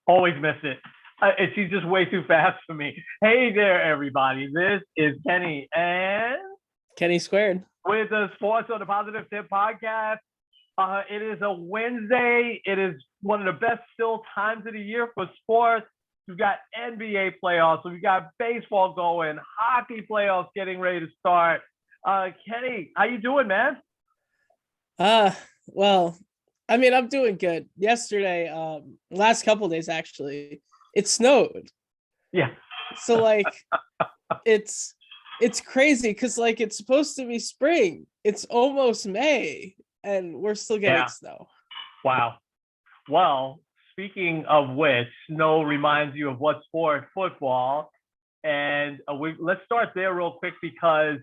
Always miss it. She's just way too fast for me. Hey there, everybody. This is Kenny and Kenny Squared with the Sports on the Positive Tip podcast. It is a Wednesday. It is one of the best still times of the year for sports. We've got NBA playoffs. We've got baseball going, hockey playoffs getting ready to start. Kenny, how you doing, man? Well, I mean, I'm doing good. Yesterday, last couple days actually, it snowed. Yeah. So like it's crazy because like it's supposed to be spring. It's almost May and we're still getting snow. Wow. Well, speaking of which, snow reminds you of what sport? Football. And let's start there real quick because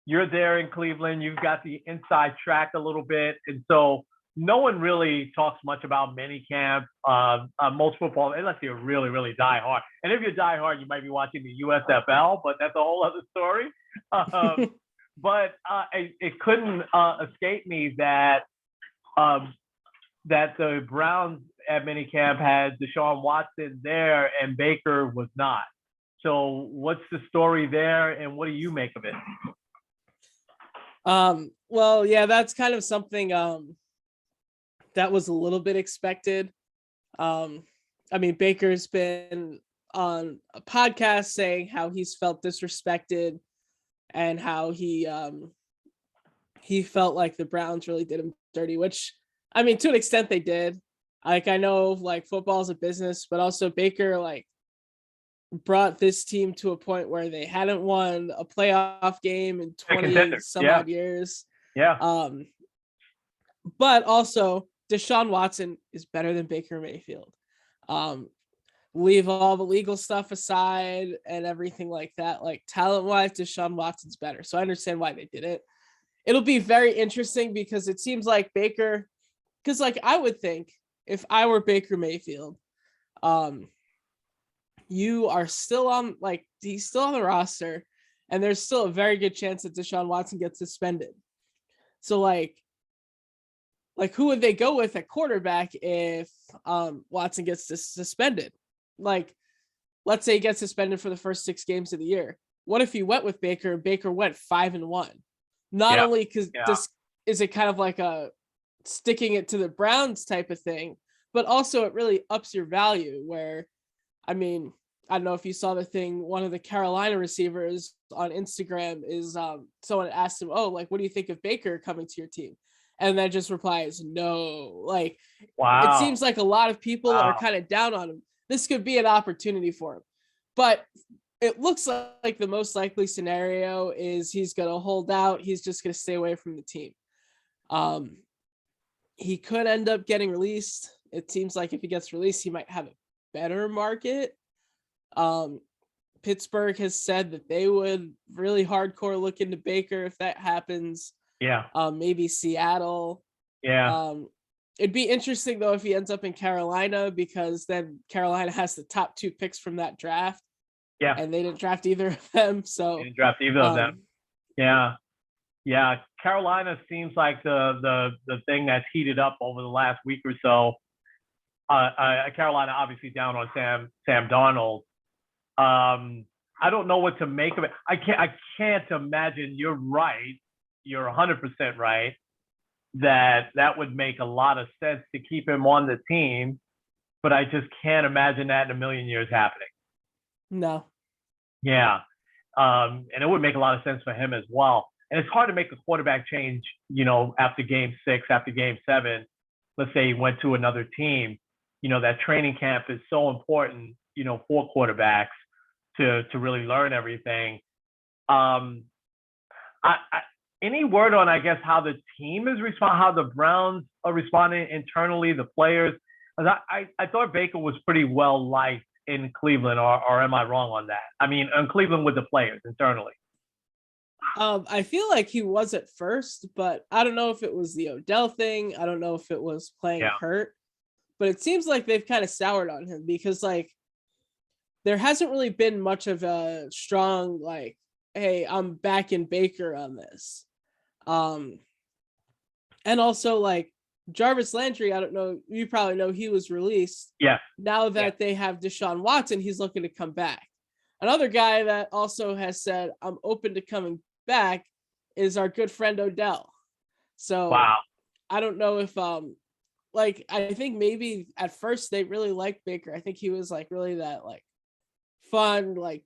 you're there in Cleveland. You've got the inside track a little bit. And so no one really talks much about minicamp, most football, unless you're really, really diehard. And if you're diehard, you might be watching the USFL, but that's a whole other story. But it couldn't escape me that the Browns at minicamp had Deshaun Watson there and Baker was not. So what's the story there, and what do you make of it? Well, yeah, that's kind of something that was a little bit expected. I mean, Baker's been on a podcast saying how he's felt disrespected and how he felt like the Browns really did him dirty, which, I mean, to an extent they did. Like, I know like football is a business, but also Baker like brought this team to a point where they hadn't won a playoff game in 20 some odd years. Yeah. But also Deshaun Watson is better than Baker Mayfield. Leave all the legal stuff aside and everything like that. Like talent-wise, Deshaun Watson's better. So I understand why they did it. It'll be very interesting because it seems like Baker, because like I would think if I were Baker Mayfield, you are still on, like, he's still on the roster, and there's still a very good chance that Deshaun Watson gets suspended. So like who would they go with at quarterback if Watson gets suspended? Like, let's say he gets suspended for the first 6 games of the year. What if he went with Baker and Baker went 5-1? Not only because this is it kind of like a sticking it to the Browns type of thing, but also it really ups your value where, I mean, I don't know if you saw the thing, one of the Carolina receivers on Instagram is someone asked him, oh, like, what do you think of Baker coming to your team? And then just replies, no. Like, wow. It seems like a lot of people are kind of down on him. This could be an opportunity for him. But it looks like the most likely scenario is he's going to hold out. He's just going to stay away from the team. He could end up getting released. It seems like if he gets released, he might have a better market. Pittsburgh has said that they would really hardcore look into Baker if that happens. Yeah. Maybe Seattle. Yeah. It'd be interesting though if he ends up in Carolina, because then Carolina has the top 2 picks from that draft. Yeah. And they didn't draft either of them. So they didn't draft either of them. Yeah. Yeah. Carolina seems like the thing that's heated up over the last week or so. Carolina obviously down on Sam Darnold. I don't know what to make of it. I can't imagine. You're right. You're 100% right that would make a lot of sense to keep him on the team, but I just can't imagine that in a million years happening. No. Yeah. And it would make a lot of sense for him as well. And it's hard to make a quarterback change, after game 6, after game 7, let's say he went to another team. That training camp is so important, for quarterbacks to really learn everything. Any word on, I guess, how the team is responding, how the Browns are responding internally, the players? I thought Baker was pretty well liked in Cleveland, or am I wrong on that? I mean, in Cleveland with the players internally. I feel like he was at first, but I don't know if it was the Odell thing. I don't know if it was playing hurt, but it seems like they've kind of soured on him because like there hasn't really been much of a strong, like, hey, I'm backing Baker on this. And also like Jarvis Landry, I don't know, you probably know he was released. Yeah. Now that they have Deshaun Watson, he's looking to come back. Another guy that also has said, I'm open to coming back is our good friend Odell. So Wow. I don't know if, like, I think maybe at first they really liked Baker. I think he was like really that like fun, like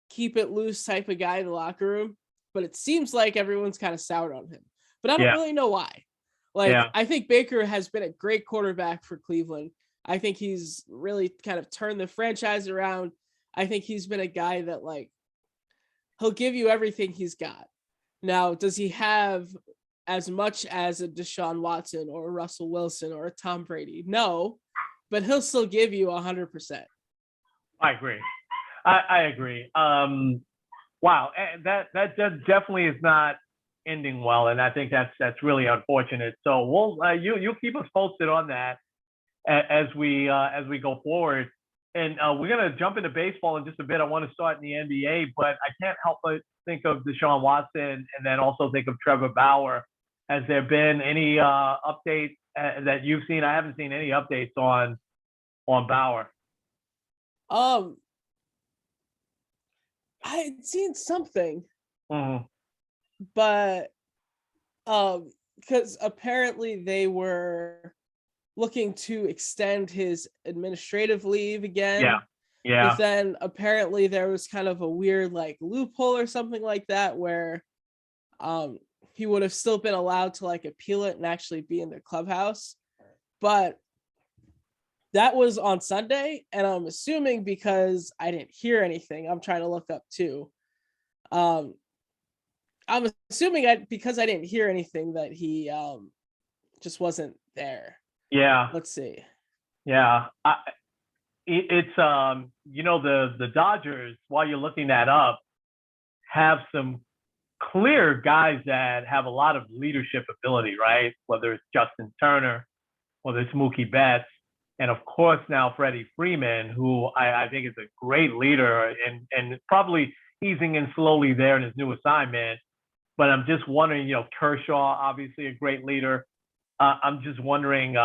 keep it loose type of guy in the locker room. But it seems like everyone's kind of soured on him. But I don't Yeah. really know why. Like, Yeah. I think Baker has been a great quarterback for Cleveland. I think he's really kind of turned the franchise around. I think he's been a guy that, like, he'll give you everything he's got. Now, does he have as much as a Deshaun Watson or a Russell Wilson or a Tom Brady? No, but he'll still give you 100%. I agree. I agree. Wow, that definitely is not ending well, and I think that's really unfortunate. So we'll you keep us posted on that as we go forward, and we're gonna jump into baseball in just a bit. I want to start in the NBA, but I can't help but think of Deshaun Watson and then also think of Trevor Bauer. Has there been any updates that you've seen? I haven't seen any updates on Bauer. I had seen something, Mm-hmm. but because apparently they were looking to extend his administrative leave again. Yeah. Yeah. But then apparently there was kind of a weird like loophole or something like that where he would have still been allowed to like appeal it and actually be in the clubhouse. But that was on Sunday, and I'm assuming because I didn't hear anything, I'm trying to look up too. I'm assuming because I didn't hear anything that he just wasn't there. Yeah. Let's see. Yeah. It's the Dodgers, while you're looking that up, have some clear guys that have a lot of leadership ability, right? Whether it's Justin Turner, whether it's Mookie Betts, and of course now Freddie Freeman, who I think is a great leader and probably easing in slowly there in his new assignment. But I'm just wondering, Kershaw, obviously a great leader. I'm just wondering,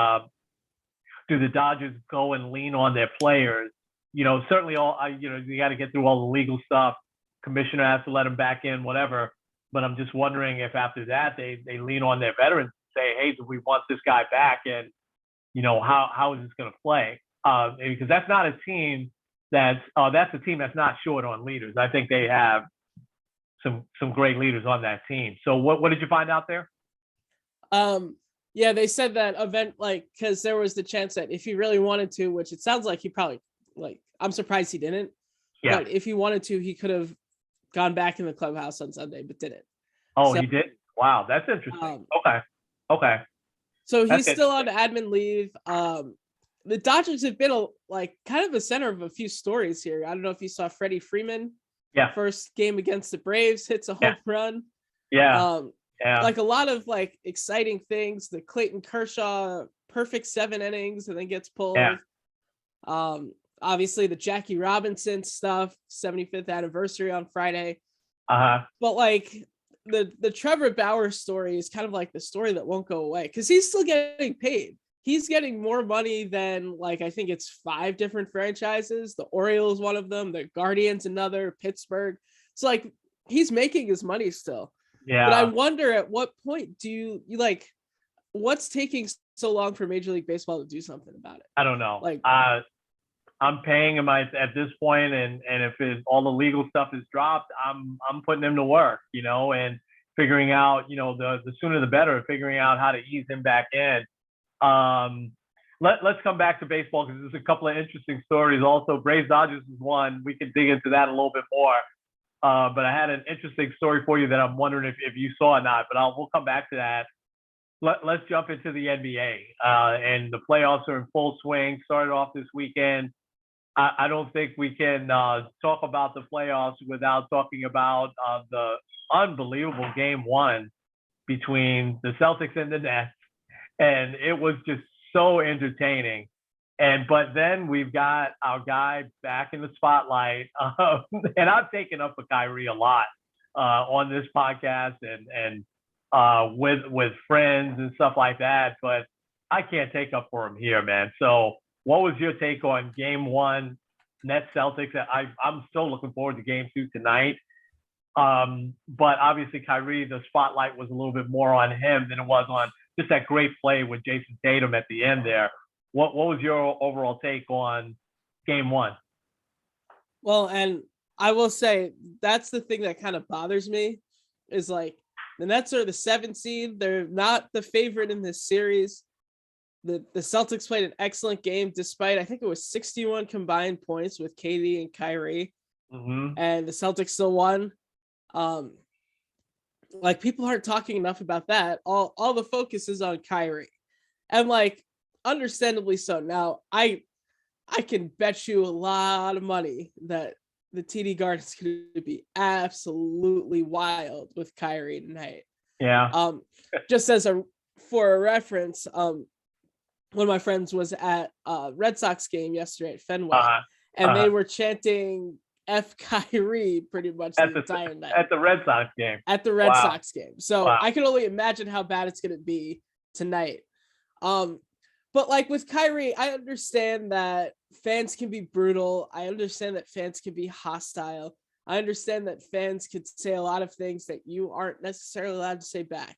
do the Dodgers go and lean on their players? Certainly you got to get through all the legal stuff. Commissioner has to let them back in, whatever. But I'm just wondering if after that they lean on their veterans and say, hey, do we want this guy back? And, how is this going to play? Because that's not a team that's a team that's not short on leaders. I think they have some great leaders on that team. So what did you find out there? Yeah, they said that event, like, because there was the chance that if he really wanted to, which it sounds like he probably, like, I'm surprised he didn't. Yeah. But if he wanted to, he could have gone back in the clubhouse on Sunday, but didn't. Oh, so, he did? Wow, that's interesting. Okay. So he's still on admin leave. The Dodgers have been kind of the center of a few stories here. I don't know if you saw Freddie Freeman. Yeah. First game against the Braves, hits a home run. Yeah. Like a lot of like exciting things. The Clayton Kershaw perfect 7 innings and then gets pulled. Yeah. Obviously the Jackie Robinson stuff, 75th anniversary on Friday. But like the Trevor Bauer story is kind of like the story that won't go away because he's still getting paid. He's getting more money than like I think it's 5 different franchises. The Orioles, one of them, the Guardians, another, Pittsburgh. So like he's making his money still. Yeah. But I wonder at what point do you like what's taking so long for Major League Baseball to do something about it? I don't know. Like I'm paying him at this point, and if all the legal stuff is dropped, I'm putting him to work, and figuring out, the sooner the better, figuring out how to ease him back in. Let's come back to baseball because there's a couple of interesting stories. Also, Braves Dodgers is one. We can dig into that a little bit more. But I had an interesting story for you that I'm wondering if you saw or not. But we'll come back to that. Let's jump into the NBA. And the playoffs are in full swing. Started off this weekend. I don't think we can talk about the playoffs without talking about the unbelievable game 1 between the Celtics and the Nets. And it was just so entertaining. But then we've got our guy back in the spotlight. And I've taken up for Kyrie a lot on this podcast and with friends and stuff like that. But I can't take up for him here, man. So what was your take on game one, Nets Celtics? I'm still looking forward to game two tonight. But obviously Kyrie, the spotlight was a little bit more on him than it was on just that great play with Jason Tatum at the end there. What was your overall take on game one? Well, and I will say that's the thing that kind of bothers me is like the Nets are the 7th seed. They're not the favorite in this series. The Celtics played an excellent game despite, I think it was 61 combined points with KD and Kyrie. Mm-hmm. And the Celtics still won. Like people aren't talking enough about that. All the focus is on Kyrie. And like understandably so. Now I can bet you a lot of money that the TD Garden is going to be absolutely wild with Kyrie tonight. Yeah. Just as for a reference, one of my friends was at a Red Sox game yesterday at Fenway, and they were chanting F Kyrie pretty much the entire night. At the Red Sox game. At the Red Sox game. So I can only imagine how bad it's going to be tonight. But like with Kyrie, I understand that fans can be brutal. I understand that fans can be hostile. I understand that fans could say a lot of things that you aren't necessarily allowed to say back.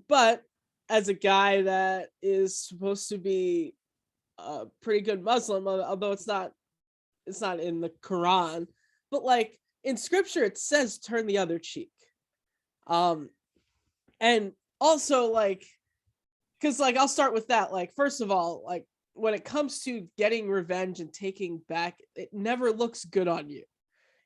But as a guy that is supposed to be a pretty good Muslim, although it's not in the Quran, but like in scripture, it says turn the other cheek. And also like, because like I'll start with that. Like, first of all, like when it comes to getting revenge and taking back, it never looks good on you.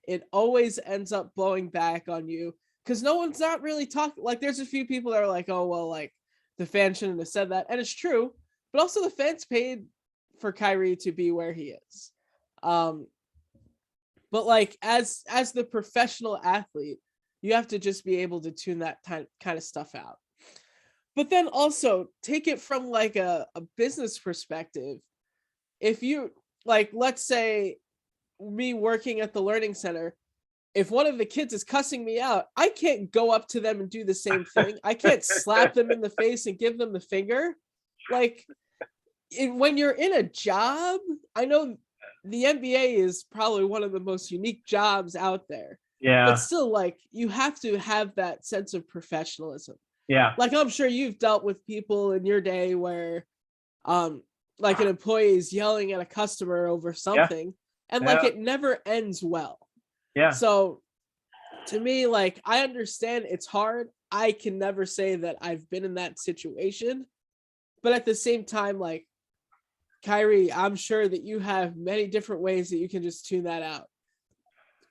It always ends up blowing back on you because no one's not really talking. Like, there's a few people that are like, oh, well, like the fans shouldn't have said that. And it's true. But also the fans paid for Kyrie to be where he is. But like as the professional athlete, you have to just be able to tune that kind of stuff out. But then also take it from like a business perspective. If you like, let's say me working at the learning center, if one of the kids is cussing me out, I can't go up to them and do the same thing. I can't slap them in the face and give them the finger. Like when you're in a job, I know the NBA is probably one of the most unique jobs out there. Yeah. But still, like, you have to have that sense of professionalism. Yeah. Like, I'm sure you've dealt with people in your day where, like, an employee is yelling at a customer over something, and, like, it never ends well. Yeah. So, to me, like, I understand it's hard. I can never say that I've been in that situation. But at the same time, like, Kyrie, I'm sure that you have many different ways that you can just tune that out.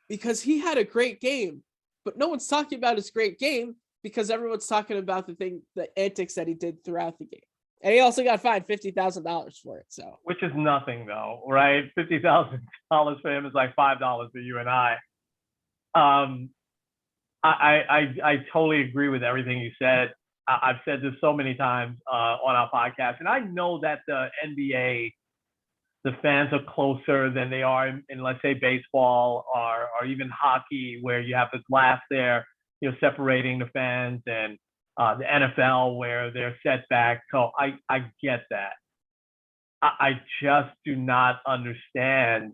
Because he had a great game, but no one's talking about his great game because everyone's talking about the antics that he did throughout the game. And he also got fined $50,000 for it. So, which is nothing though, right? $50,000 for him is like $5 for you and I. I totally agree with everything you said. I've said this so many times on our podcast, and I know that the NBA, the fans are closer than they are in let's say, baseball or even hockey, where you have the glass there, separating the fans, and the NFL where they're set back. So I get that. I just do not understand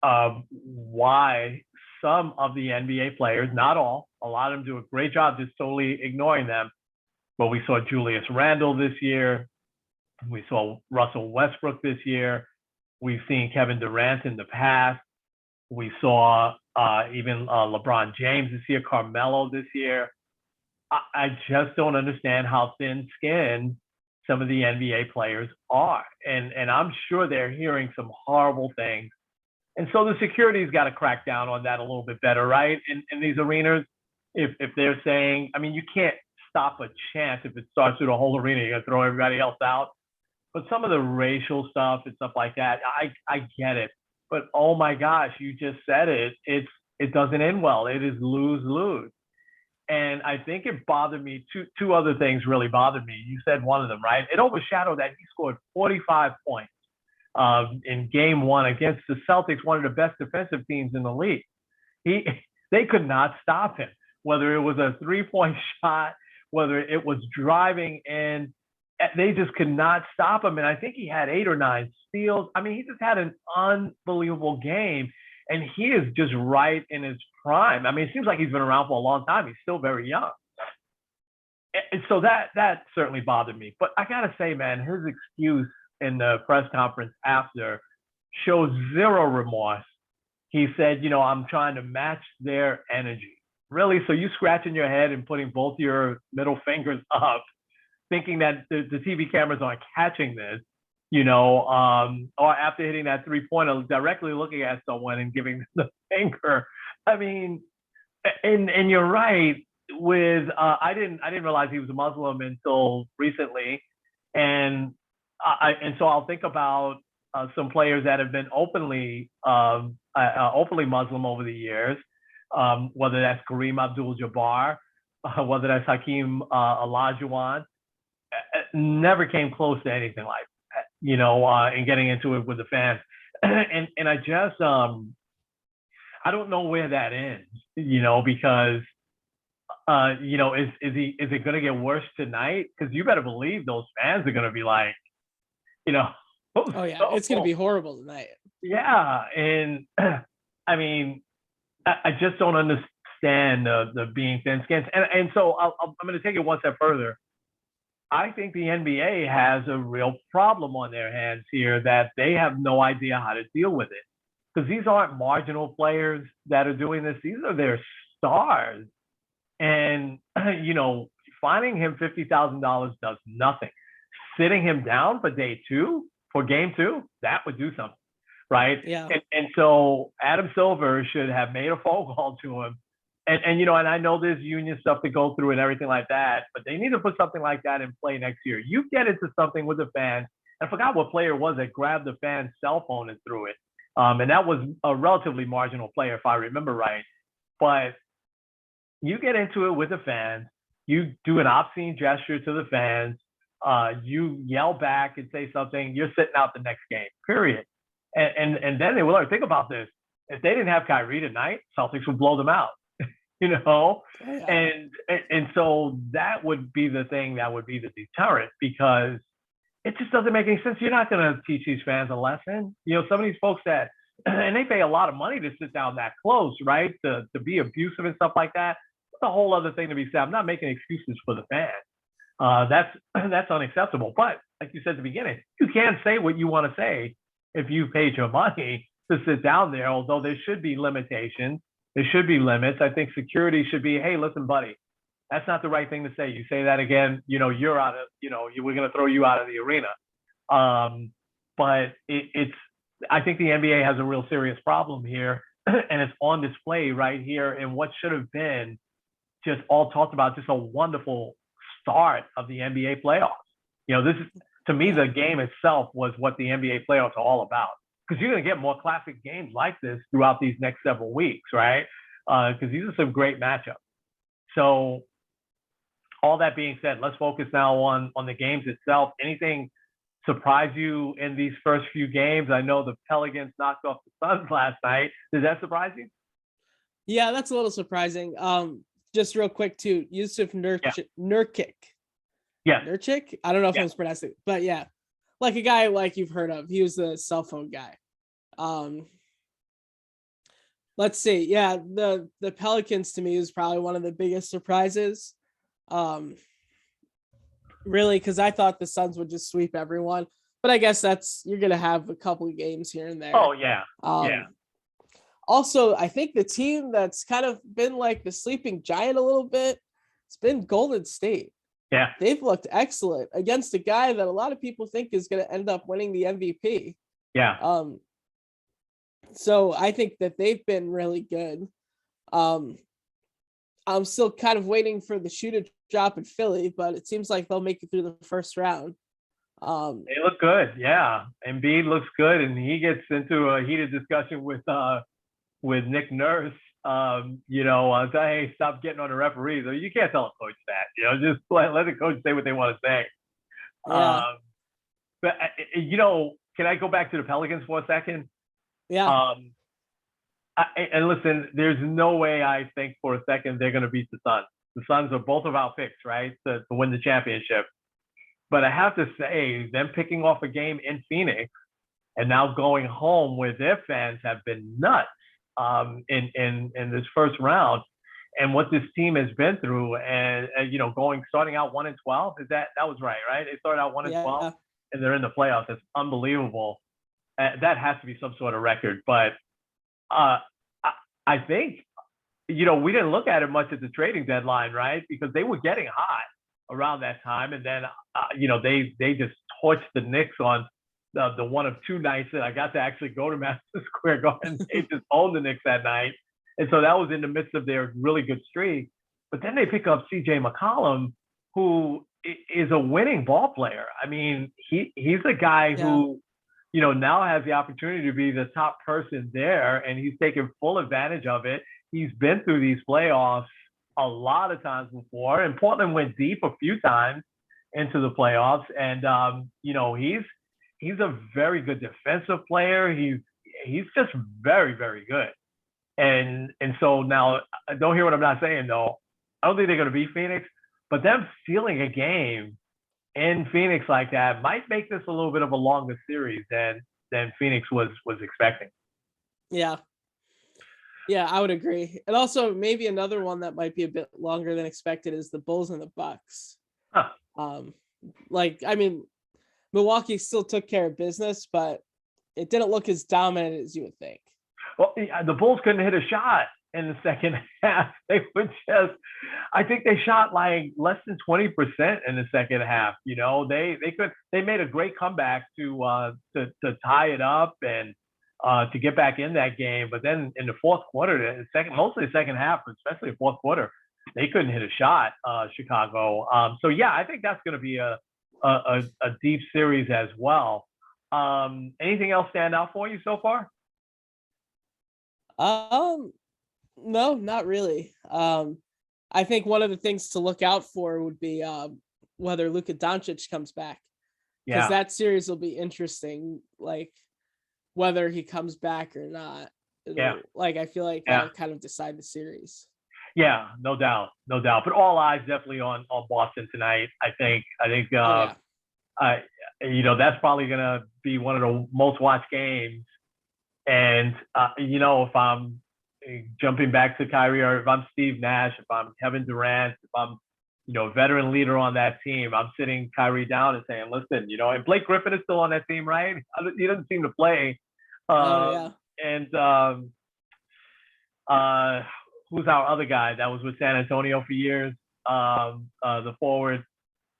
why some of the NBA players, not all, a lot of them do a great job just totally ignoring them. But we saw Julius Randle this year. We saw Russell Westbrook this year. We've seen Kevin Durant in the past. We saw even LeBron James this year, Carmelo this year. I just don't understand how thin-skinned some of the NBA players are. And I'm sure they're hearing some horrible things. And so the security's got to crack down on that a little bit better, right? In these arenas, if they're saying, I mean, you can't stop a chant if it starts through the whole arena, you're gonna throw everybody else out. But some of the racial stuff and stuff like that, I get it. But oh my gosh, you just said it. It doesn't end well. It is lose-lose. And I think it bothered me. Two other things really bothered me. You said one of them, right? It overshadowed that he scored 45 points in game one against the Celtics, one of the best defensive teams in the league. They could not stop him, whether it was a three-point shot, whether it was driving in. they just could not stop him. And I think he had 8 or 9 steals. I mean, he just had an unbelievable game. And he is just right in his prime. I mean, it seems like he's been around for a long time. He's still very young. And so that certainly bothered me. But I gotta say, man, his excuse in the press conference after shows zero remorse. He said, I'm trying to match their energy. Really? So you scratching your head and putting both your middle fingers up, thinking that the TV cameras aren't catching this, or after hitting that 3-pointer, directly looking at someone and giving them the finger. I mean, and you're right. With I didn't realize he was a Muslim until recently, and so I'll think about some players that have been openly Muslim over the years, whether that's Kareem Abdul-Jabbar, whether that's Hakeem Olajuwon. Never came close to anything like that, and getting into it with the fans. and I just I don't know where that ends, because is it going to get worse tonight? Because you better believe those fans are going to be like, oh yeah, it's going to be horrible tonight. Yeah, and I mean, I just don't understand the being thin-skinned, and so I'm going to take it one step further. I think the NBA has a real problem on their hands here that they have no idea how to deal with it, because these aren't marginal players that are doing this; these are their stars. And, finding him $50,000 does nothing. Sitting him down for game 2, that would do something, right? Yeah. And so Adam Silver should have made a phone call to him. And I know there's union stuff to go through and everything like that, but they need to put something like that in play next year. You get into something with the fans. I forgot what player it was that grabbed the fan's cell phone and threw it. And that was a relatively marginal player, if I remember right. But you get into it with the fans, you do an obscene gesture to the fans, you yell back and say something, you're sitting out the next game, period. And then they will learn. Think about this. If they didn't have Kyrie tonight, Celtics would blow them out, Yeah. And so that would be the thing that would be the deterrent, because it just doesn't make any sense. You're not going to teach these fans a lesson. Some of these folks that, and they pay a lot of money to sit down that close, right? To be abusive and stuff like that. That's a whole other thing to be said. I'm not making excuses for the fans. That's unacceptable. But like you said at the beginning, you can say what you want to say if you paid your money to sit down there, although there should be limitations. There should be limits. I think security should be, hey, listen, buddy, that's not the right thing to say. You say that again, you're out of, we're going to throw you out of the arena. But I think the NBA has a real serious problem here, and it's on display right here in what should have been just all talked about, just a wonderful start of the NBA playoffs. This is, to me, the game itself was what the NBA playoffs are all about, because you're going to get more classic games like this throughout these next several weeks, right? Because these are some great matchups. So all that being said, let's focus now on the games itself. Anything surprise you in these first few games? I know the Pelicans knocked off the Suns last night. Did that surprise you? Yeah, that's a little surprising. Just real quick too, Yusuf Nurkic. Yeah. Nurkic? I don't know if I'm pronouncing it, but yeah. Like a guy like you've heard of. He was the cell phone guy. Let's see. Yeah, the Pelicans to me is probably one of the biggest surprises. Really, because I thought the Suns would just sweep everyone. But I guess you're gonna have a couple of games here and there. Oh, yeah. Yeah. Also, I think the team that's kind of been like the sleeping giant a little bit, it's been Golden State. Yeah. They've looked excellent against a guy that a lot of people think is going to end up winning the MVP. Yeah. So I think that they've been really good. I'm still kind of waiting for the shoe to drop in Philly, but it seems like they'll make it through the first round. They look good. Yeah. Embiid looks good, and he gets into a heated discussion with Nick Nurse. Say, hey, stop getting on the referees. You can't tell a coach that. Just let the coach say what they want to say. Yeah. But can I go back to the Pelicans for a second? Yeah. And listen, there's no way I think for a second they're going to beat the Suns. The Suns are both of our picks, right, to win the championship. But I have to say, them picking off a game in Phoenix and now going home where their fans have been nuts in this first round, and what this team has been through, and you know, starting out 1-12, that was right? They started out 1-12, Yeah. and they're in the playoffs. That's unbelievable. That has to be some sort of record. But uh, I think, you know, we didn't look at it much at the trading deadline, right? Because they were getting hot around that time, and then you know, they just torched the Knicks on the one of two nights that I got to actually go to Madison Square Garden. They just owned the Knicks that night, and so that was in the midst of their really good streak. But then they pick up C.J. McCollum, who is a winning ball player. I mean, he's a guy who, you know, now has the opportunity to be the top person there, and he's taken full advantage of it. He's been through these playoffs a lot of times before, and Portland went deep a few times into the playoffs. And you know, he's a very good defensive player. He's just very, very good. And so now, don't hear what I'm not saying though. I don't think they're going to beat Phoenix, but them stealing a game in Phoenix like that might make this a little bit of a longer series than Phoenix was expecting. Yeah. Yeah, I would agree. And also maybe another one that might be a bit longer than expected is the Bulls and the Bucks. Huh. Like, I mean, Milwaukee still took care of business, but it didn't look as dominant as you would think. Well, the Bulls couldn't hit a shot in the second half. They were just, I think they shot like less than 20% in the second half. You know, they made a great comeback to tie it up and to get back in that game. But then in the fourth quarter, mostly the second half, especially the fourth quarter, they couldn't hit a shot, Chicago. So yeah, I think that's going to be a deep series as well. Anything else stand out for you so far? No, not really. I think one of the things to look out for would be whether Luka Doncic comes back, because that series will be interesting. Like whether he comes back or not. Like I feel like that'll kind of decide the series. Yeah, no doubt. But all eyes definitely on Boston tonight. I think you know, that's probably gonna be one of the most watched games. And you know, if I'm jumping back to Kyrie, or if I'm Steve Nash, if I'm Kevin Durant, if I'm, you know, veteran leader on that team, I'm sitting Kyrie down and saying, listen, you know, and Blake Griffin is still on that team, right? He doesn't seem to play. And who's our other guy that was with San Antonio for years? The forward.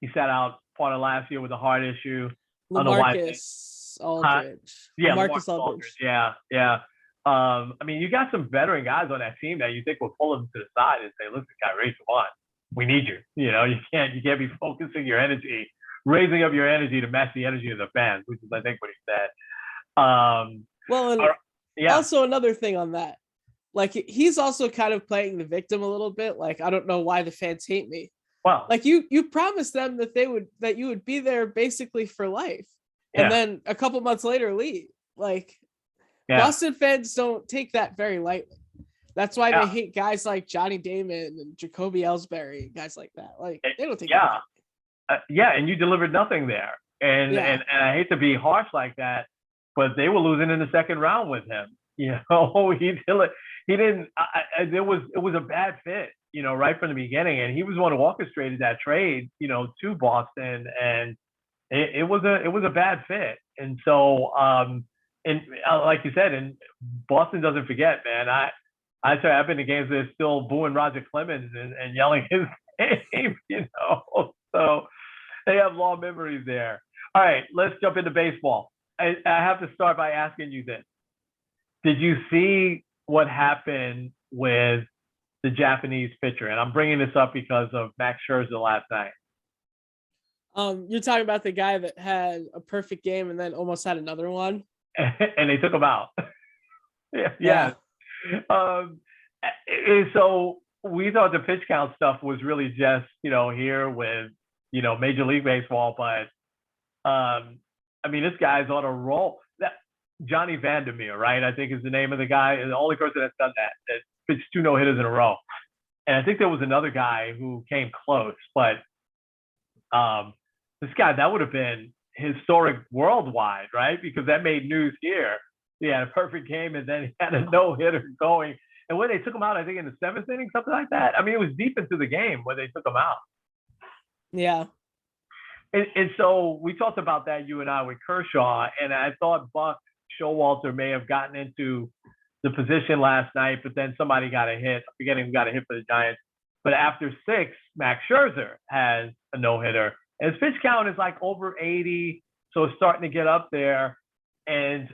He sat out part of last year with a heart issue. LaMarcus Aldridge. Yeah, LaMarcus Aldridge. Yeah. I mean, you got some veteran guys on that team that you think will pull them to the side and say, listen, Kyrie, come on. We need you. You know, you can't be focusing your energy, raising up your energy to match the energy of the fans, which is, I think, what he said. Also another thing on that, like he's also kind of playing the victim a little bit. Like, I don't know why the fans hate me. Well, like you promised them that you would be there basically for life, and then a couple months later leave. Like, Boston fans don't take that very lightly. That's why they hate guys like Johnny Damon and Jacoby Ellsbury, guys like that. Like, they don't take that. And you delivered nothing there. And I hate to be harsh like that, but they were losing in the second round with him. You know, it was a bad fit, you know, right from the beginning. And he was one who orchestrated that trade, you know, to Boston, and it was a bad fit. And so, like you said, and Boston doesn't forget, man. I've been to games that are still booing Roger Clemens and yelling his name, you know. So they have long memories there. All right, let's jump into baseball. I have to start by asking you this. Did you see what happened with the Japanese pitcher? And I'm bringing this up because of Max Scherzer last night. You're talking about the guy that had a perfect game and then almost had another one? And they took him out. Yeah. So we thought the pitch count stuff was really just, you know, here with, you know, Major League Baseball, but I mean, this guy's on a roll. Johnny Vandermeer, right? I think is the name of the guy, the only person that's done that pitched 2 no-hitters in a row. And I think there was another guy who came close, but the this guy, that would have been historic worldwide, right? Because that made news here. He had a perfect game and then he had a no-hitter going. And when they took him out, I think in the seventh inning, something like that. I mean, it was deep into the game when they took him out. Yeah. And so we talked about that, you and I, with Kershaw, and I thought Buck Showalter may have gotten into the position last night, but then somebody got a hit. I'm forgetting who got a hit for the Giants. But after 6, Max Scherzer has a no-hitter. And his pitch count is like over 80, so it's starting to get up there. And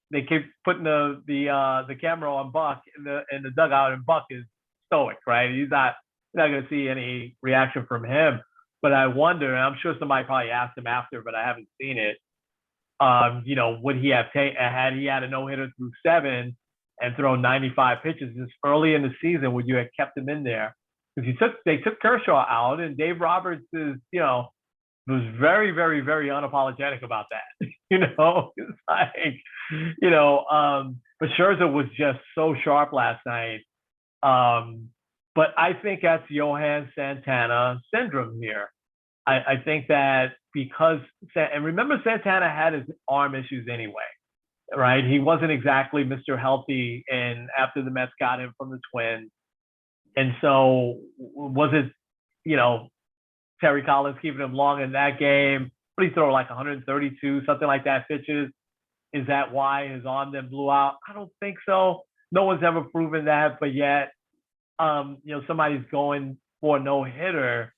they keep putting the camera on Buck in the dugout, and Buck is stoic, right? He's not going to see any reaction from him. But I wonder, and I'm sure somebody probably asked him after, but I haven't seen it. Would he have had he had a no-hitter through 7 and thrown 95 pitches this early in the season, would you have kept him in there? Because they took Kershaw out, and Dave Roberts was very, very, very unapologetic about that. It's like, but Scherzer was just so sharp last night. But I think that's Johan Santana syndrome here. I think that because, and remember, Santana had his arm issues anyway, right? He wasn't exactly Mr. Healthy, and after the Mets got him from the Twins. And so was it, Terry Collins keeping him long in that game? But he threw like 132, something like that, pitches. Is that why his arm then blew out? I don't think so. No one's ever proven that, but yet, somebody's going for a no-hitter.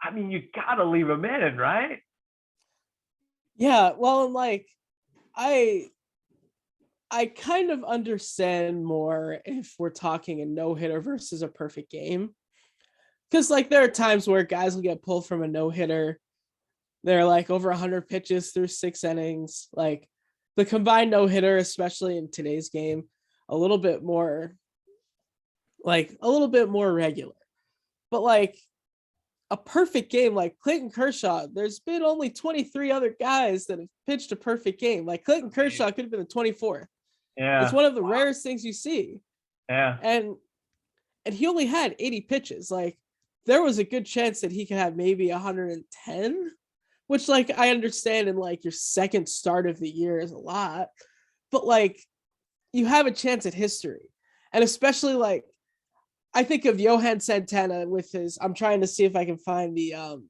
I mean, you gotta leave him in, right? Yeah, well, like, I kind of understand more if we're talking a no-hitter versus a perfect game. Because, like, there are times where guys will get pulled from a no-hitter. They're, like, over 100 pitches through 6 innings. Like, the combined no-hitter, especially in today's game, a little bit more regular. But, like, a perfect game like Clayton Kershaw, there's been only 23 other guys that have pitched a perfect game. Like, Clayton Kershaw could have been the 24th. Yeah. It's one of the rarest things you see. Yeah. And he only had 80 pitches. Like, there was a good chance that he could have maybe 110, which, like, I understand in, like, your second start of the year is a lot. But, like, you have a chance at history. And especially, like, I think of Johan Santana with his, I'm trying to see if I can find the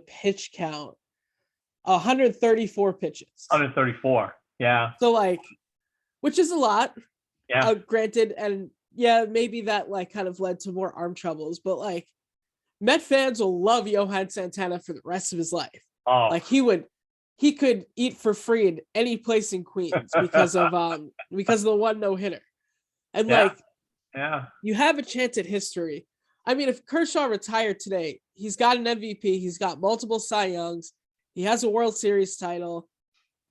pitch count. 134 pitches. 134. Yeah. So, like, which is a lot. Yeah. Granted, and yeah, maybe that, like, kind of led to more arm troubles, but, like, Met fans will love Johan Santana for the rest of his life. Oh. Like, he could eat for free in any place in Queens because of the one no-hitter. And yeah, you have a chance at history. I mean, if Kershaw retired today, he's got an MVP, he's got multiple Cy Youngs, he has a World Series title.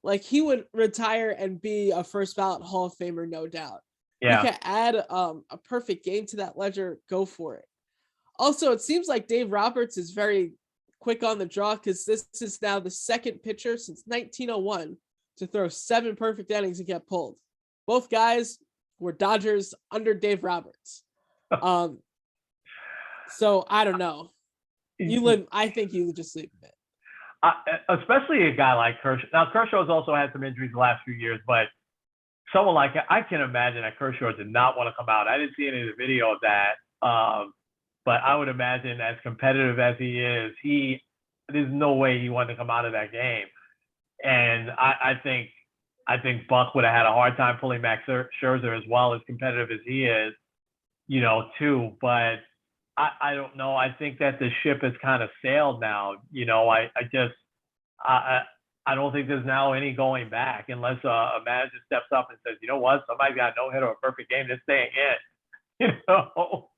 Like, he would retire and be a first ballot Hall of Famer, no doubt. Yeah. You can add a perfect game to that ledger, go for it. Also, it seems like Dave Roberts is very quick on the draw, because this is now the second pitcher since 1901 to throw 7 perfect innings and get pulled. Both guys were Dodgers under Dave Roberts. So I don't know. I think you just leave him in. Especially a guy like Kershaw. Now, Kershaw's also had some injuries the last few years, but someone like, I can imagine that Kershaw did not want to come out. I didn't see any of the video of that. But I would imagine, as competitive as he is, there's no way he wanted to come out of that game. And I think Buck would have had a hard time pulling Max Scherzer, as well, as competitive as he is, too. But I don't know. I think that the ship has kind of sailed now. I don't think there's now any going back, unless a manager steps up and says, you know what, somebody's got a no-hitter or a perfect game, they're staying in. So,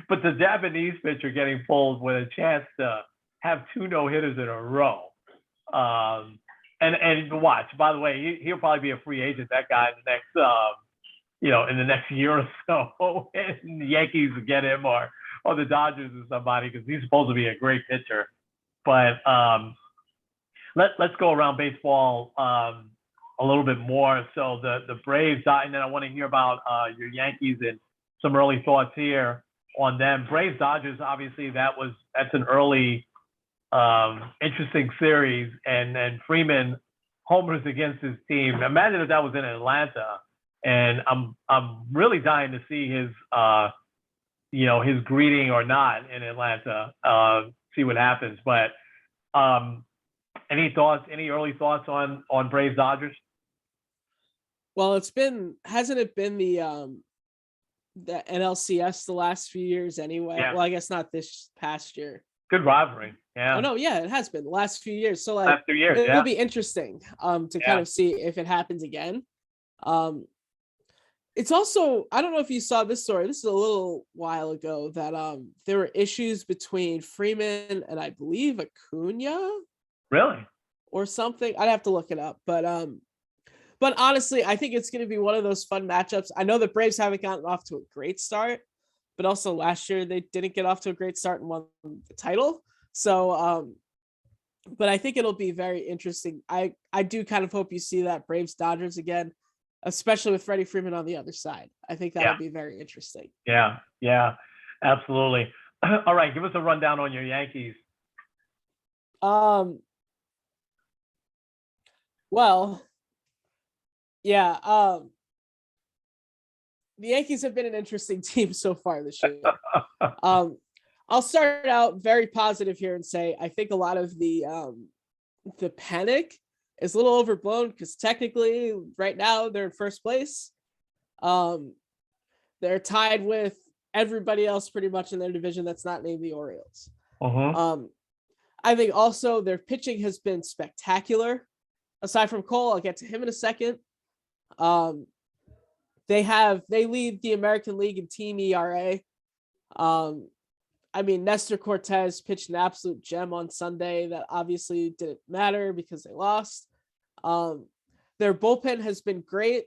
but the Japanese pitcher getting pulled with a chance to have 2 no-hitters in a row. And watch, by the way, he'll probably be a free agent, that guy, in the next year or so. And the Yankees will get him, or the Dodgers or somebody, because he's supposed to be a great pitcher. But let's go around baseball a little bit more. So the Braves, and then I want to hear about your Yankees and some early thoughts here on them. Braves Dodgers, obviously that's an early interesting series, and Freeman homers against his team. Imagine if that was in Atlanta, and I'm really dying to see his his greeting or not in Atlanta. See what happens. But any thoughts? Any early thoughts on Braves Dodgers? Well, hasn't it been the NLCS the last few years anyway? Yeah. Well, I guess not this past year. Good rivalry. Yeah. Oh no, yeah, it has been the last few years. So like last 2 years, it'll be interesting to kind of see if it happens again. It's also, I don't know if you saw this story. This is a little while ago that there were issues between Freeman and I believe Acuna. Really? Or something. I'd have to look it up, but honestly, I think it's going to be one of those fun matchups. I know the Braves haven't gotten off to a great start, but also last year they didn't get off to a great start and won the title. So, but I think it'll be very interesting. I do kind of hope you see that Braves Dodgers again, especially with Freddie Freeman on the other side. I think that'll be very interesting. Yeah, absolutely. All right, give us a rundown on your Yankees. Well, yeah, the Yankees have been an interesting team so far this year. I'll start out very positive here and say I think a lot of the panic is a little overblown because technically right now they're in first place. They're tied with everybody else pretty much in their division that's not named the Orioles. I think also their pitching has been spectacular. Aside from Cole, I'll get to him in a second. They lead the American League in team ERA. I mean, Nestor Cortez pitched an absolute gem on Sunday that obviously didn't matter because they lost. Their bullpen has been great.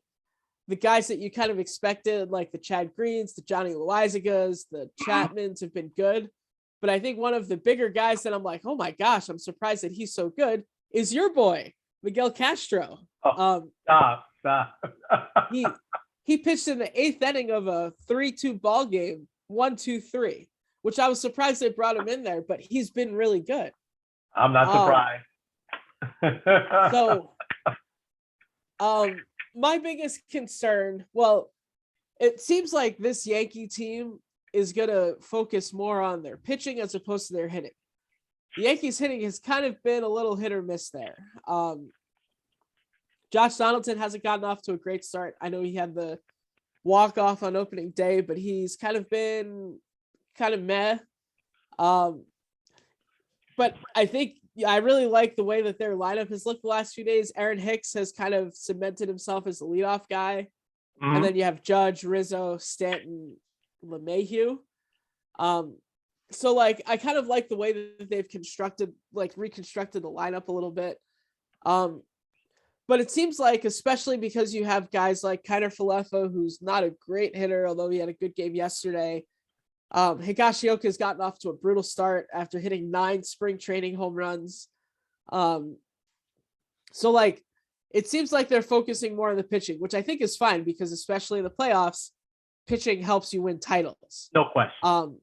The guys that you kind of expected, like the Chad Greens, the Johnny Loizagas, the Chapmans have been good. But I think one of the bigger guys that I'm like, oh my gosh, I'm surprised that he's so good is your boy, Miguel Castro. Stop. He pitched in the 8th inning of a 3-2 ball game, 1-2-3, which I was surprised they brought him in there, but he's been really good. I'm not surprised. So, my biggest concern, well, it seems like this Yankee team is going to focus more on their pitching as opposed to their hitting. The Yankees hitting has kind of been a little hit or miss there. Josh Donaldson hasn't gotten off to a great start. I know he had the walk-off on opening day, but he's kind of been kind of meh. But I think I really like the way that their lineup has looked the last few days. Aaron Hicks has kind of cemented himself as the leadoff guy. And then you have Judge, Rizzo, Stanton, LeMahieu. So like I kind of like the way that they've reconstructed the lineup a little bit. But it seems like, especially because you have guys like Kiner Falefa, who's not a great hitter, although he had a good game yesterday. Higashioka has gotten off to a brutal start after hitting 9 spring training home runs. So like it seems like they're focusing more on the pitching, which I think is fine because especially in the playoffs, pitching helps you win titles. No question.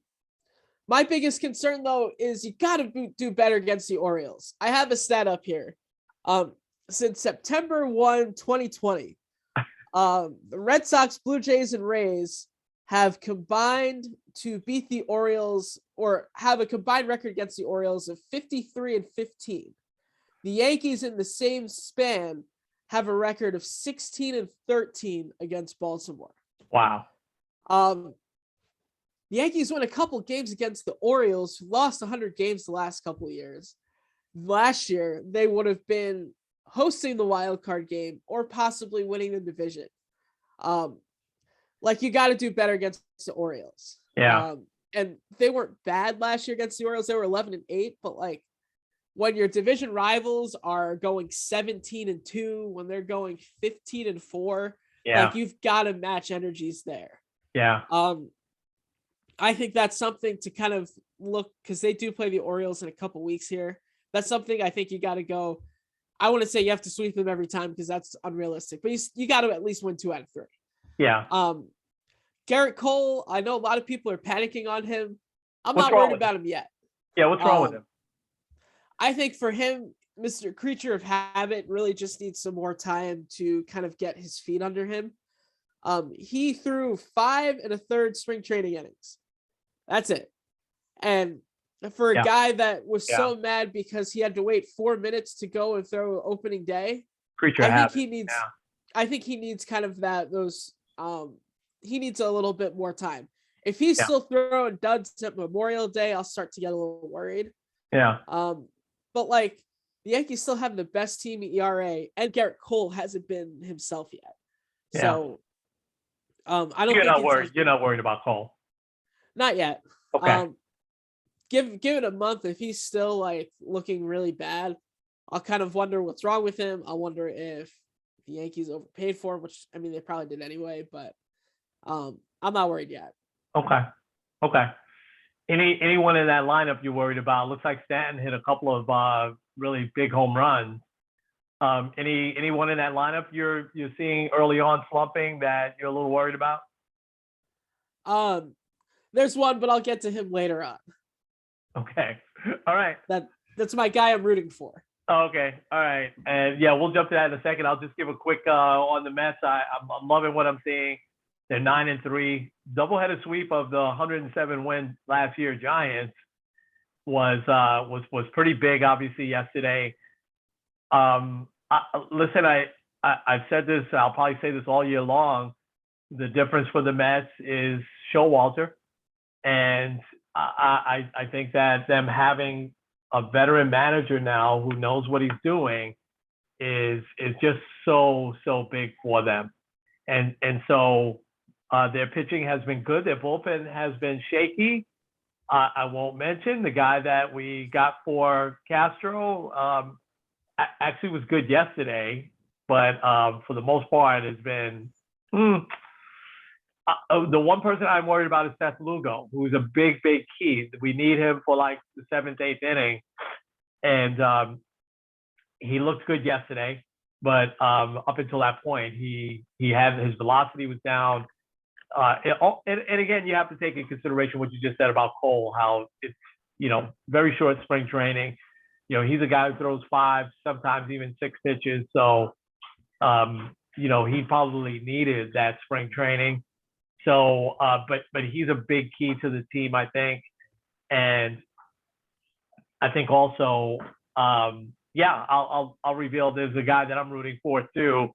My biggest concern though is you got to do better against the Orioles. I have a stat up here. Since September 1, 2020, the Red Sox, Blue Jays, and Rays have combined to beat the Orioles or have a combined record against the Orioles of 53-15. The Yankees in the same span have a record of 16-13 against Baltimore. Wow. The Yankees won a couple games against the Orioles, who lost 100 games the last couple of years. Last year, they would have been hosting the wild card game or possibly winning the division. Like you got to do better against the Orioles. Yeah. And they weren't bad last year against the Orioles. They were 11-8, but like when your division rivals are going 17-2, when they're going 15-4, like you've got to match energies there. Yeah. I think that's something to kind of look, because they do play the Orioles in a couple weeks here. That's something I think you got to go. I want to say you have to sweep them every time because that's unrealistic, but you got to at least win 2 out of 3. Yeah. Garrett Cole, I know a lot of people are panicking on him. I'm What's not worried about him yet. Yeah, what's wrong with him? I think for him, Mr. Creature of Habit really just needs some more time to kind of get his feet under him. He threw 5 1/3 spring training innings. That's it. And for a Yeah. guy that was Yeah. so mad because he had to wait 4 minutes to go and throw opening day, Creature I think habit. he needs. Yeah. I think he needs kind of he needs a little bit more time. If he's Yeah. still throwing duds at Memorial Day, I'll start to get a little worried. Yeah. But like the Yankees still have the best team ERA, and Garrett Cole hasn't been himself yet. Yeah. So I don't You're think not worried. You're not worried about Cole. Not yet. Okay. Give it a month. If he's still like looking really bad, I'll kind of wonder what's wrong with him. I'll wonder if the Yankees overpaid for him, which I mean they probably did anyway, but I'm not worried yet. Okay. Okay. Anyone in that lineup you're worried about? Looks like Stanton hit a couple of really big home runs. Anyone in that lineup you're seeing early on slumping that you're a little worried about? There's one, but I'll get to him later on. Okay. All right. That's my guy I'm rooting for. Okay. All right. And yeah, we'll jump to that in a second. I'll just give a quick on the Mets. I'm loving what I'm seeing. They're 9-3. Doubleheader sweep of the 107 win last year Giants was pretty big, obviously, yesterday. Listen, I've said this. I'll probably say this all year long. The difference for the Mets is Showalter, and I think that them having a veteran manager now who knows what he's doing is just so big for them, and so their pitching has been good. Their bullpen has been shaky. I won't mention the guy that we got for Castro. Actually was good yesterday, but for the most part, it's been the one person I'm worried about is Seth Lugo, who's a big key. We need him for like the 7th, 8th inning, and he looked good yesterday. But up until that point, he had his velocity was down. And again, you have to take in consideration what you just said about Cole, how it's very short spring training. He's a guy who throws 5, sometimes even 6 pitches. So, he probably needed that spring training. So, but he's a big key to the team, I think. And I think also, I'll reveal there's a guy that I'm rooting for too,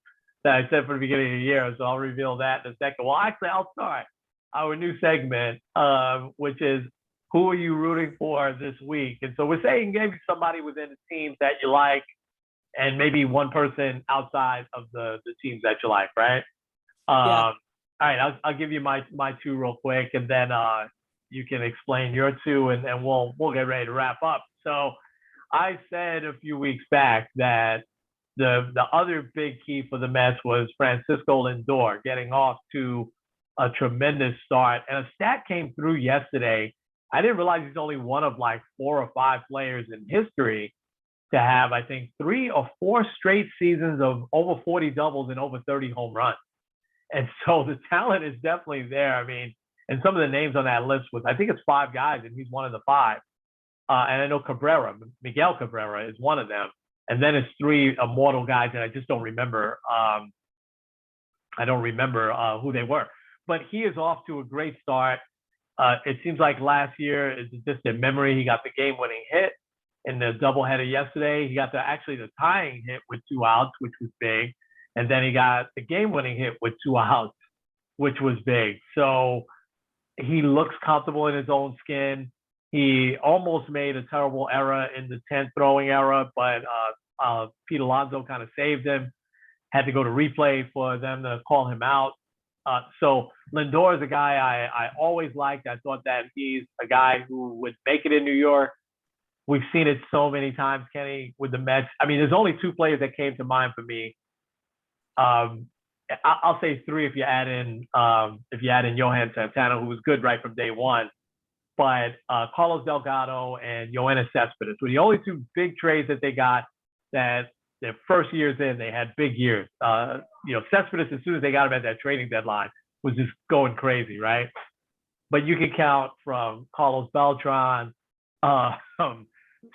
that I said for the beginning of the year. So I'll reveal that in a second. Well, actually, I'll start our new segment, which is, who are you rooting for this week? And so we're saying maybe somebody within the teams that you like, and maybe one person outside of the teams that you like, right? Yeah. All right, I'll give you my 2 real quick, and then you can explain your 2, and we'll get ready to wrap up. So I said a few weeks back that the other big key for the Mets was Francisco Lindor getting off to a tremendous start, and a stat came through yesterday. I didn't realize he's only one of like 4 or 5 players in history to have, I think, 3 or 4 straight seasons of over 40 doubles and over 30 home runs. And so the talent is definitely there. I mean, and some of the names on that list was, I think it's 5 guys, and he's one of the 5. And I know Miguel Cabrera is one of them. And then it's 3 immortal guys, and I just don't remember. Who they were. But he is off to a great start. It seems like last year is a distant memory. He got the game-winning hit in the doubleheader yesterday. He got the tying hit with 2 outs, which was big. And then he got the game-winning hit with 2 outs, which was big. So he looks comfortable in his own skin. He almost made a terrible error in the 10th throwing error, but Pete Alonso kind of saved him. Had to go to replay for them to call him out. So Lindor is a guy I always liked. I thought that he's a guy who would make it in New York. We've seen it so many times, Kenny, with the Mets. I mean, there's only 2 players that came to mind for me. I'll say 3 if you add in Johan Santana, who was good right from day one. But Carlos Delgado and Yoenis Cespedes were the only 2 big trades that they got that their first years in, they had big years. Cespedes, as soon as they got him at that trading deadline, was just going crazy, right? But you can count from Carlos Beltran,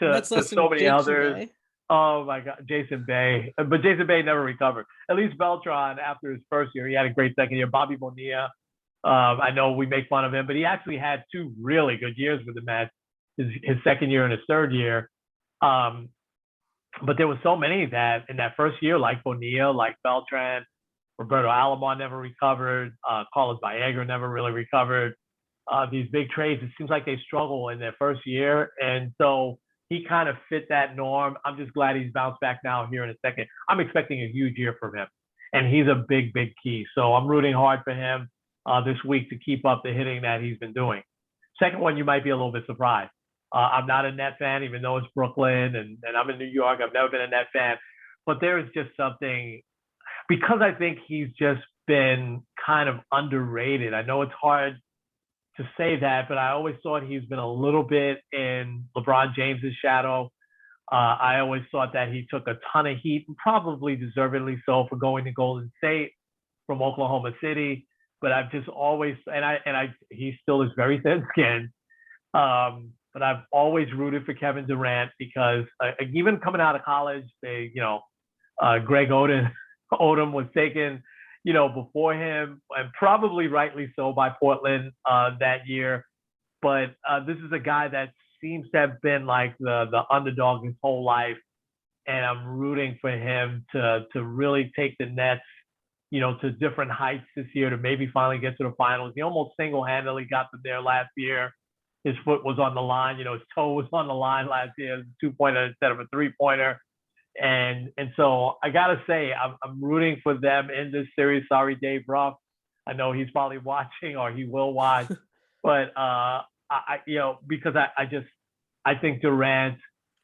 That's to less so than many Jason others. Bay. Oh my God, Jason Bay. But Jason Bay never recovered. At least Beltran, after his first year, he had a great second year. Bobby Bonilla, I know we make fun of him, but he actually had two really good years with the Mets. His second year and his third year. Um, but there were so many that in that first year, like Bonilla, like Beltran, Roberto Alomar never recovered. Carlos Baerga never really recovered. These big trades, it seems like they struggle in their first year. And so he kind of fit that norm. I'm just glad he's bounced back now here in a second. I'm expecting a huge year from him. And he's a big, big key. So I'm rooting hard for him this week to keep up the hitting that he's been doing. Second one, you might be a little bit surprised. I'm not a Net fan, even though it's Brooklyn and I'm in New York. I've never been a Net fan. But there is just something, because I think he's just been kind of underrated. I know it's hard to say that, but I always thought he's been a little bit in LeBron James's shadow. I always thought that he took a ton of heat, and probably deservedly so, for going to Golden State from Oklahoma City. But I've just always, he still is very thin-skinned. But I've always rooted for Kevin Durant because even coming out of college, Greg Odom was taken, before him, and probably rightly so by Portland that year. But this is a guy that seems to have been like the underdog his whole life, and I'm rooting for him to really take the Nets, to different heights this year, to maybe finally get to the finals. He almost single-handedly got them there last year. His foot was on the line, his toe was on the line last year, 2-pointer instead of a 3-pointer. And so I gotta say, I'm rooting for them in this series. Sorry, Dave Ruff. I know he's probably watching, or he will watch, but because I think Durant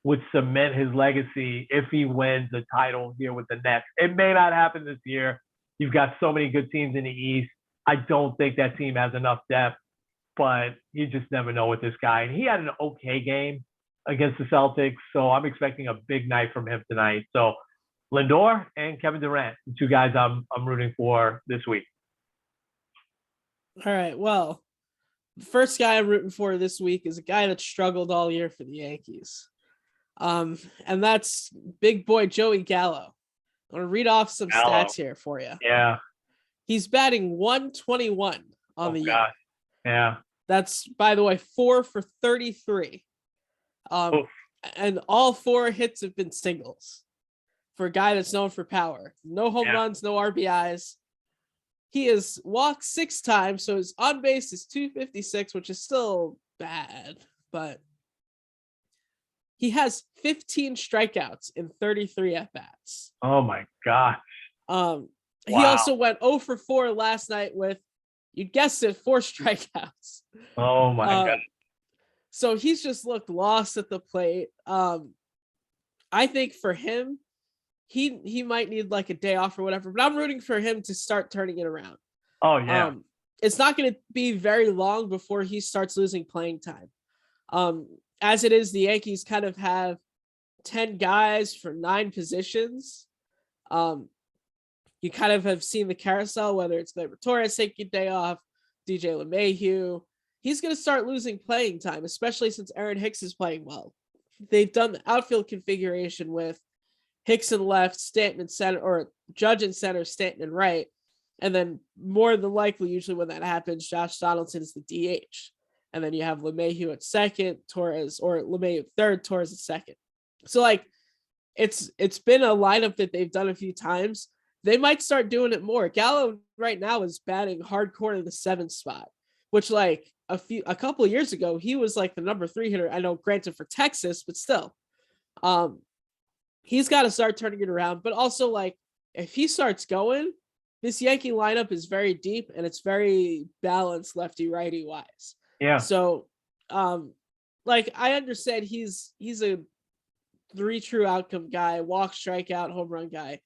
would cement his legacy if he wins the title here with the Nets. It may not happen this year. You've got so many good teams in the East. I don't think that team has enough depth, but you just never know with this guy. And he had an okay game against the Celtics, so I'm expecting a big night from him tonight. So Lindor and Kevin Durant, the two guys I'm rooting for this week. All right. Well, the first guy I'm rooting for this week is a guy that struggled all year for the Yankees. And that's big boy Joey Gallo. I'm going to read off some stats here for you. Yeah. He's batting 121 on the year. Yeah. That's, by the way, 4 for 33. And all 4 hits have been singles for a guy that's known for power. No home runs, no RBIs. He has walked 6 times, so his on base is 256, which is still bad, but he has 15 strikeouts in 33 at-bats. Oh my gosh. He also went 0 for 4 last night with, you guessed it, 4 strikeouts. Oh my God. So he's just looked lost at the plate. I think for him, he might need like a day off or whatever, but I'm rooting for him to start turning it around. Oh yeah. It's not going to be very long before he starts losing playing time. As it is, the Yankees kind of have 10 guys for 9 positions. You kind of have seen the carousel, whether it's Gleyber Torres taking a day off, DJ LeMahieu. He's going to start losing playing time, especially since Aaron Hicks is playing well. They've done the outfield configuration with Hicks in left, Stanton in center, or Judge in center, Stanton in right. And then more than likely, usually when that happens, Josh Donaldson is the DH. And then you have LeMahieu at second, Torres, or LeMahieu third, Torres at second. So like it's been a lineup that they've done a few times. They might start doing it more. Gallo right now is batting hardcore in the 7th spot, which like a couple of years ago, he was like the number 3 hitter. I know, granted for Texas, but still. He's got to start turning it around. But also, like, if he starts going, this Yankee lineup is very deep and it's very balanced lefty righty wise. Yeah. So, like, I understand he's a 3 true outcome guy, walk, strikeout, home run guy,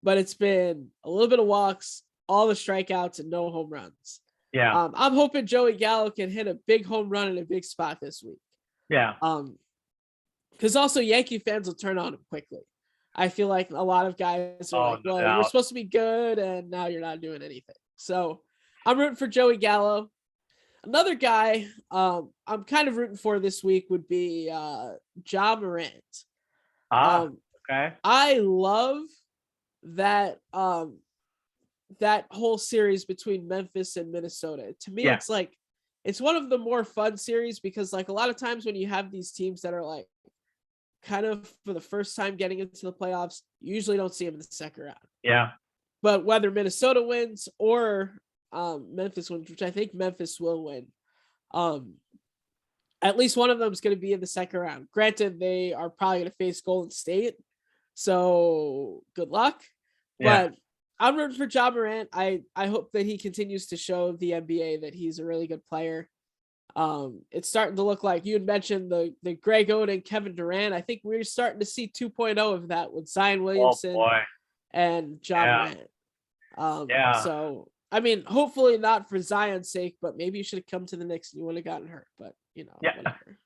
but it's been a little bit of walks, all the strikeouts, and no home runs. Yeah. I'm hoping Joey Gallo can hit a big home run in a big spot this week. Yeah. Because also Yankee fans will turn on him quickly. I feel like a lot of guys are like, well, you're supposed to be good, and now you're not doing anything. So I'm rooting for Joey Gallo. Another guy I'm kind of rooting for this week would be Marant. Okay. I love that that whole series between Memphis and Minnesota. To me, Yeah. it's like it's one of the more fun series because like a lot of times when you have these teams that are like kind of for the first time getting into the playoffs, you usually don't see them in the second round. Yeah. But whether Minnesota wins or Memphis wins, which I think Memphis will win, at least one of them is going to be in the second round. Granted, they are probably going to face Golden State, so good luck. Yeah. But I'm rooting for Morant. I hope that he continues to show the NBA that he's a really good player. It's starting to look like you had mentioned the Greg Oden and Kevin Durant. I think we're starting to see 2.0 of that with Zion Williamson boy. and Morant. Yeah. So I mean, hopefully not for Zion's sake, but maybe you should have come to the Knicks and you wouldn't have gotten hurt. But you know, Yeah. whatever.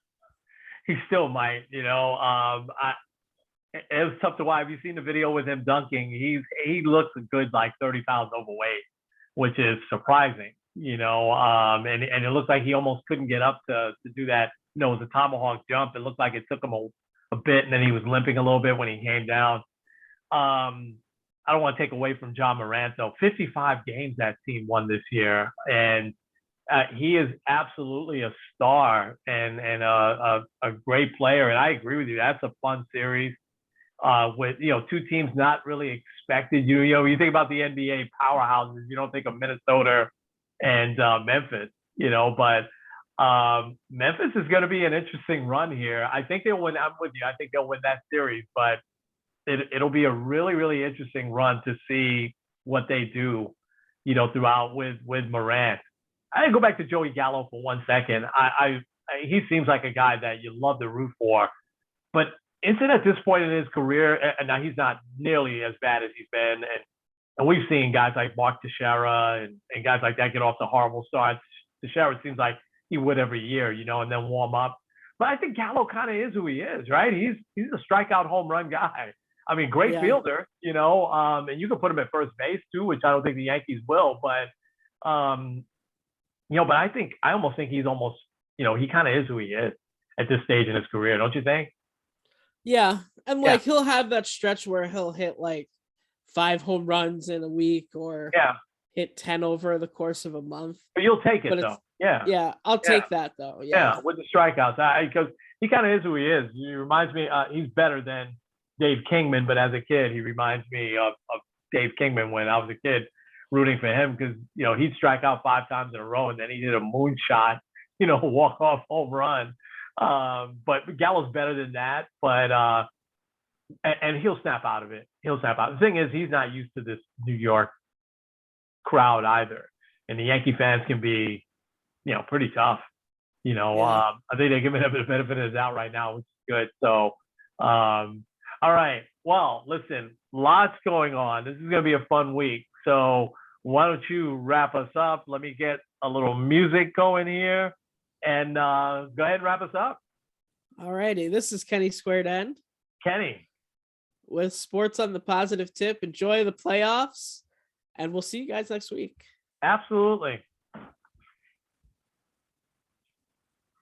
He still might, it was tough to watch. Have you seen the video with him dunking? He looks a good like 30 pounds overweight, which is surprising, and it looks like he almost couldn't get up to do that. It was a tomahawk jump. It looked like it took him a bit, and then he was limping a little bit when he came down. I don't want to take away from Morant though. 55 games that team won this year, and he is absolutely a star and a great player. And I agree with you. That's a fun series with two teams not really expected. You think about the NBA powerhouses, you don't think of Minnesota and Memphis. But Memphis is going to be an interesting run here. I think they'll win. I'm with you. I think they'll win that series, but it'll be a really, really interesting run to see what they do, throughout with Marant. I go back to Joey Gallo for 1 second. He seems like a guy that you love to root for, but isn't at this point in his career, and now he's not nearly as bad as he's been, and we've seen guys like Mark Teixeira and guys like that get off to horrible starts. Teixeira seems like he would every year, and then warm up. But I think Gallo kind of is who he is, right? He's a strikeout home run guy. I mean, great fielder, and you can put him at first base too, which I don't think the Yankees will. But, but I almost think he's almost, he kind of is who he is at this stage in his career, don't you think? Yeah, and he'll have that stretch where he'll hit like 5 home runs in a week or hit 10 over the course of a month. But you'll take it though. Yeah, I'll take that though. Yeah, with the strikeouts, because he kind of is who he is. He reminds me, he's better than Dave Kingman, but as a kid, he reminds me of Dave Kingman when I was a kid rooting for him because, he'd strike out 5 times in a row and then he did a moonshot, walk-off home run. But Gallo's better than that, but and he'll snap out of it. He'll snap out. The thing is, he's not used to this New York crowd either. And the Yankee fans can be, pretty tough. I think they're giving him the benefit of the doubt right now, which is good. So, all right. Well, listen, lots going on. This is going to be a fun week. So why don't you wrap us up? Let me get a little music going here and go ahead and wrap us up. All righty. This is Kenny Squared End. Kenny. With Sports on the Positive Tip. Enjoy the playoffs, and we'll see you guys next week. Absolutely.